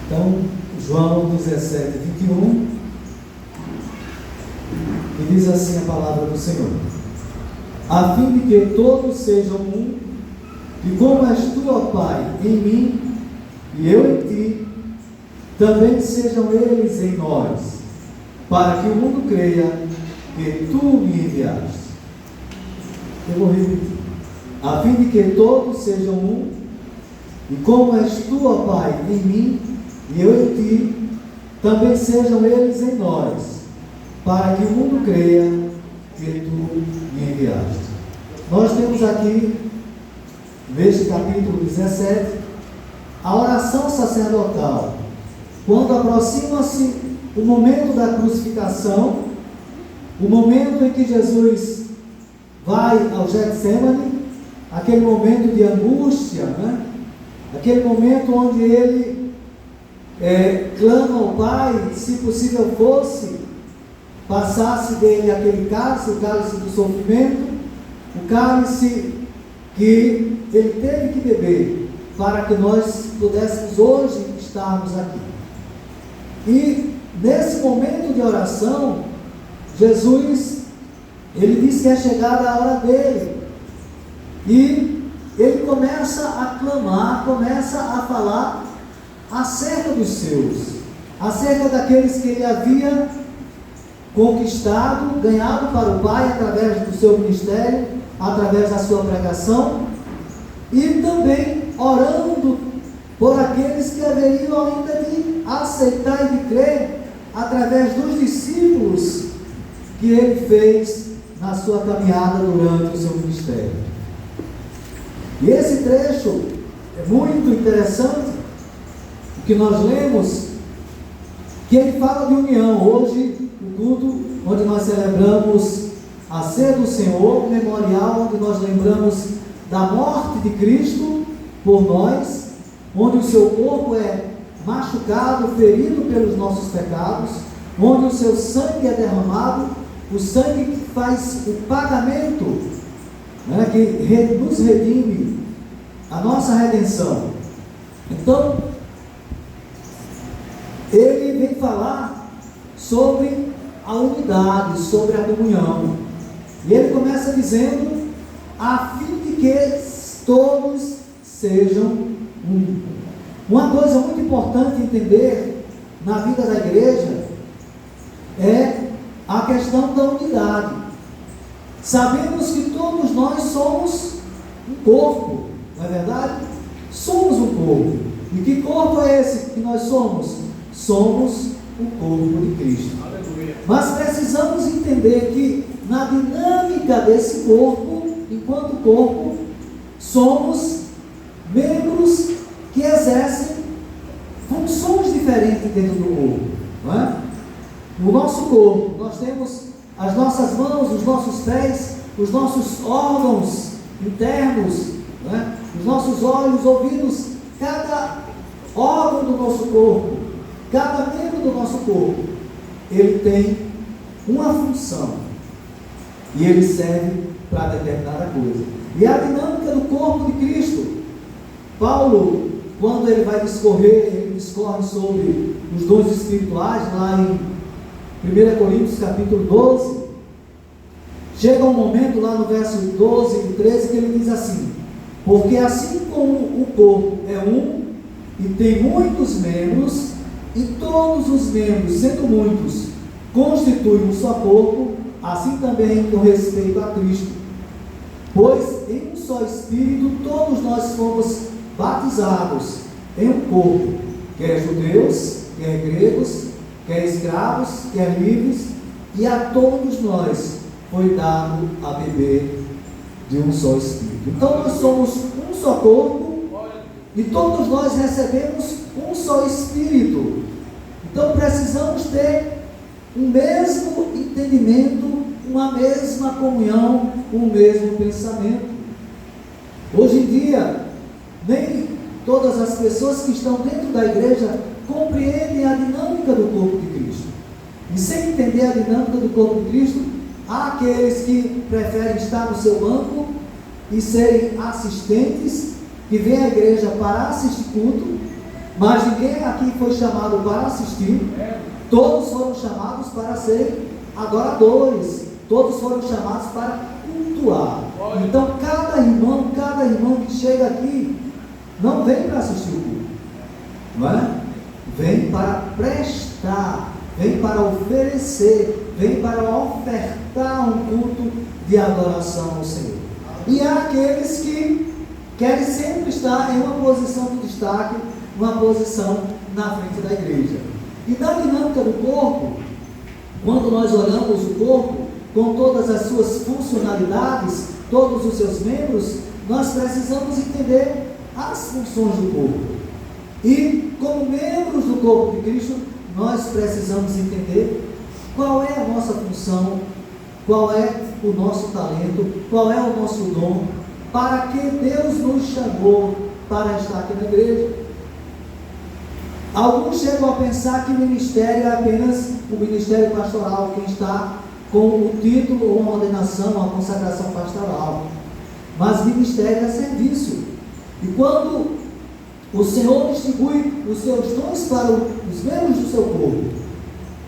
Então, João 17, 21, e diz assim a palavra do Senhor: a fim de que todos sejam um, e como és tu, ó Pai, em mim, e eu em ti, também sejam eles em nós, para que o mundo creia que tu me enviaste. Eu vou repetir: a fim de que todos sejam um, e como és tu, ó Pai, em mim, e eu em ti, também sejam eles em nós, para que o mundo creia que tu me enviaste. Nós temos aqui, neste capítulo 17, a oração sacerdotal. Quando aproxima-se o momento da crucificação, o momento em que Jesus vai ao Getsemane, aquele momento de angústia, né? Aquele momento onde ele clama ao Pai, se possível fosse, passasse dele aquele cálice, o cálice do sofrimento, o cálice que ele teve que beber, para que nós pudéssemos hoje estarmos aqui. E nesse momento de oração, Jesus, ele diz que é chegada a hora dele, e ele começa a clamar, começa a falar acerca dos seus, acerca daqueles que ele havia conquistado, ganhado para o Pai através do seu ministério, através da sua pregação, e também orando por aqueles que haveriam ainda de aceitar e de crer através dos discípulos que ele fez na sua caminhada durante o seu ministério. E esse trecho é muito interessante, que nós lemos, que ele fala de união. Hoje, o culto onde nós celebramos a ceia do Senhor, o memorial onde nós lembramos da morte de Cristo por nós, onde o seu corpo é machucado, ferido pelos nossos pecados, onde o seu sangue é derramado, o sangue que faz o pagamento, né, que nos redime, a nossa redenção. Então, ele vem falar sobre a unidade, sobre a comunhão. E ele começa dizendo: a fim de que todos sejam um. Uma coisa muito importante entender na vida da igreja é a questão da unidade. Sabemos que todos nós somos um corpo, não é verdade? Somos um corpo. E que corpo é esse que nós somos? Somos o corpo de Cristo. Mas precisamos entender que na dinâmica desse corpo, enquanto corpo, somos membros que exercem funções diferentes dentro do corpo, não é? No nosso corpo, nós temos as nossas mãos, os nossos pés, os nossos órgãos internos, não é? Os nossos olhos, ouvidos, cada órgão do nosso corpo, cada membro do nosso corpo, ele tem uma função e ele serve para determinada coisa. E a dinâmica do corpo de Cristo, Paulo, quando ele vai discorrer, ele discorre sobre os dons espirituais, lá em 1 Coríntios capítulo 12, chega um momento lá no verso 12 e 13 que ele diz assim: porque assim como o corpo é um e tem muitos membros, e todos os membros, sendo muitos, constituem um só corpo, assim também com respeito a Cristo. Pois em um só Espírito todos nós fomos batizados em um corpo, quer judeus, quer gregos, quer escravos, quer livres, e a todos nós foi dado a beber de um só Espírito. Então nós somos um só corpo, e todos nós recebemos um só Espírito. Então precisamos ter um mesmo entendimento, uma mesma comunhão, um mesmo pensamento. Hoje em dia, nem todas as pessoas que estão dentro da igreja compreendem a dinâmica do corpo de Cristo. E sem entender a dinâmica do corpo de Cristo, há aqueles que preferem estar no seu banco e serem assistentes, que vêm à igreja para assistir culto, Mas ninguém aqui foi chamado para assistir. Todos foram chamados para serem adoradores. Todos foram chamados para cultuar. Então cada irmão que chega aqui não vem para assistir o culto, não é? Vem para prestar, vem para oferecer, vem para ofertar um culto de adoração ao Senhor. E há aqueles que querem sempre estar em uma posição de destaque, uma posição na frente da igreja. E na dinâmica do corpo, quando nós olhamos o corpo com todas as suas funcionalidades, todos os seus membros, nós precisamos entender as funções do corpo. E como membros do corpo de Cristo, nós precisamos entender qual é a nossa função, qual é o nosso talento, qual é o nosso dom, para que Deus nos chamou para estar aqui na igreja. Alguns chegam a pensar que o ministério é apenas o ministério pastoral, quem está com o título ou uma ordenação, uma consagração pastoral. Mas ministério é serviço. E quando o Senhor distribui os seus dons para os membros do seu corpo,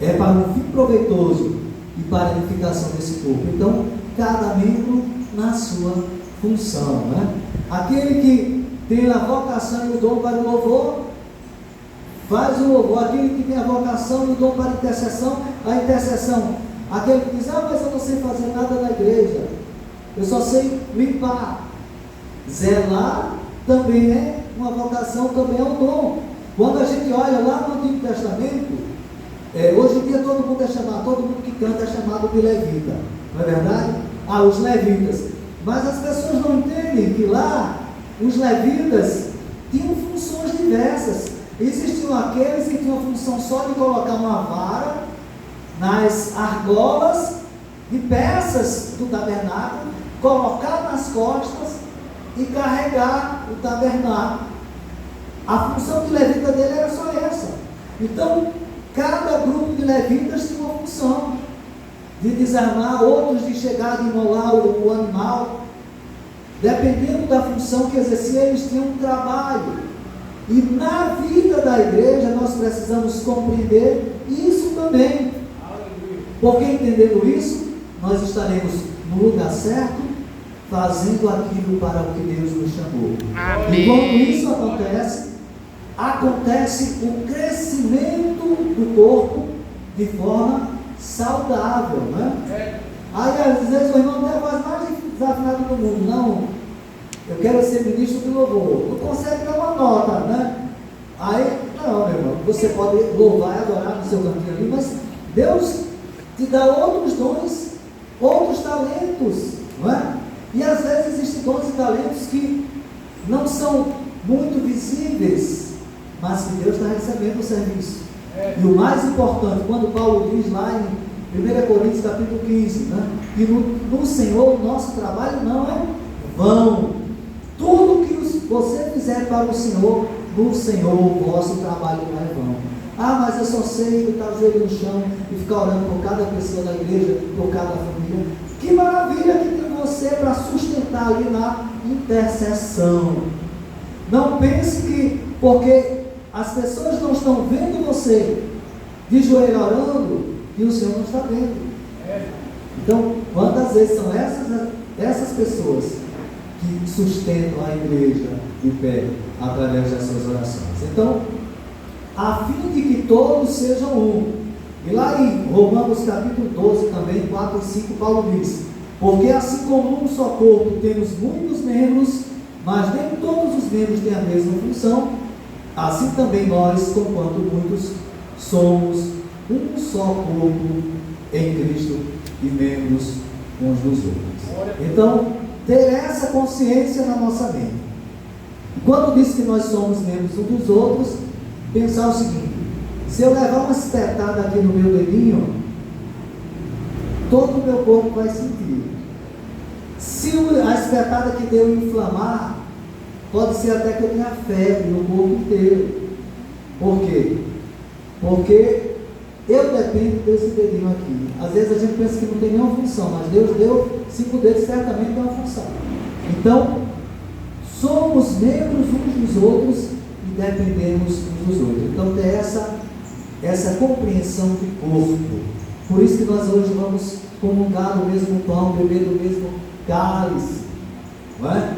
é para um fim proveitoso e para a edificação desse corpo. Então, cada membro na sua função, né? Aquele que tem a vocação e o dom para o louvor, faz o louvor. Aquele que tem a vocação e o dom para a intercessão. Aquele que diz, mas eu não sei fazer nada na igreja, eu só sei limpar. Zelar também é uma vocação, também é um dom. Quando a gente olha lá no Antigo Testamento, hoje em dia todo mundo que canta é chamado de levita, não é verdade? Os levitas. Mas as pessoas não entendem que lá os levitas tinham funções diversas. Existiam aqueles que tinham a função só de colocar uma vara nas argolas de peças do tabernáculo, colocar nas costas e carregar o tabernáculo. A função de levita dele era só essa. Então, cada grupo de levitas tinha uma função de desarmar, outros de chegar, de imolar o animal. Dependendo da função que exercia, eles tinham um trabalho. E na vida da igreja nós precisamos compreender isso também. Porque entendendo isso, nós estaremos no lugar certo, fazendo aquilo para o que Deus nos chamou. Amém. E quando isso acontece o crescimento do corpo de forma saudável, né? Aí às vezes o irmão tem a voz mais desafinada do mundo. Não, eu quero ser ministro de louvor. Não consegue dar uma nota, né? Aí, não, meu irmão, você pode louvar e adorar no seu cantinho ali, mas Deus te dá outros dons, outros talentos, não é? E às vezes existem dons e talentos que não são muito visíveis, mas que Deus está recebendo o serviço. E o mais importante, quando Paulo diz lá em 1 Coríntios capítulo 15, né, que no Senhor o nosso trabalho não é vão. Tudo que você fizer para o Senhor, no Senhor o vosso trabalho não é vão. Mas eu só sei botar o joelho no chão e ficar orando por cada pessoa da igreja, por cada família. Que maravilha que tem você para sustentar ali na intercessão. Não pense que porque as pessoas não estão vendo você de joelho orando, que o Senhor não está vendo. Então, quantas vezes são essas pessoas que sustentam a igreja de pé através das suas orações? Então, a fim de que todos sejam um. E lá em Romanos capítulo 12 também, 4 e 5, Paulo diz: porque assim como um só corpo temos muitos membros, mas nem todos os membros têm a mesma função, assim também nós, conquanto muitos, somos um só corpo em Cristo e membros uns dos outros. Então, ter essa consciência na nossa mente. Quando diz que nós somos membros uns dos outros, pensar o seguinte: se eu levar uma espetada aqui no meu dedinho, todo o meu corpo vai sentir. Se a espetada que deu inflamar, pode ser até que eu tenha febre no corpo inteiro. Por quê? Porque eu dependo desse dedinho aqui. Às vezes a gente pensa que não tem nenhuma função, mas Deus deu 5 dedos, certamente tem uma função. Então, somos membros uns dos outros e dependemos uns dos outros. Então tem essa compreensão de corpo. Por isso que nós hoje vamos comungar do mesmo pão, beber do mesmo cálice, não é?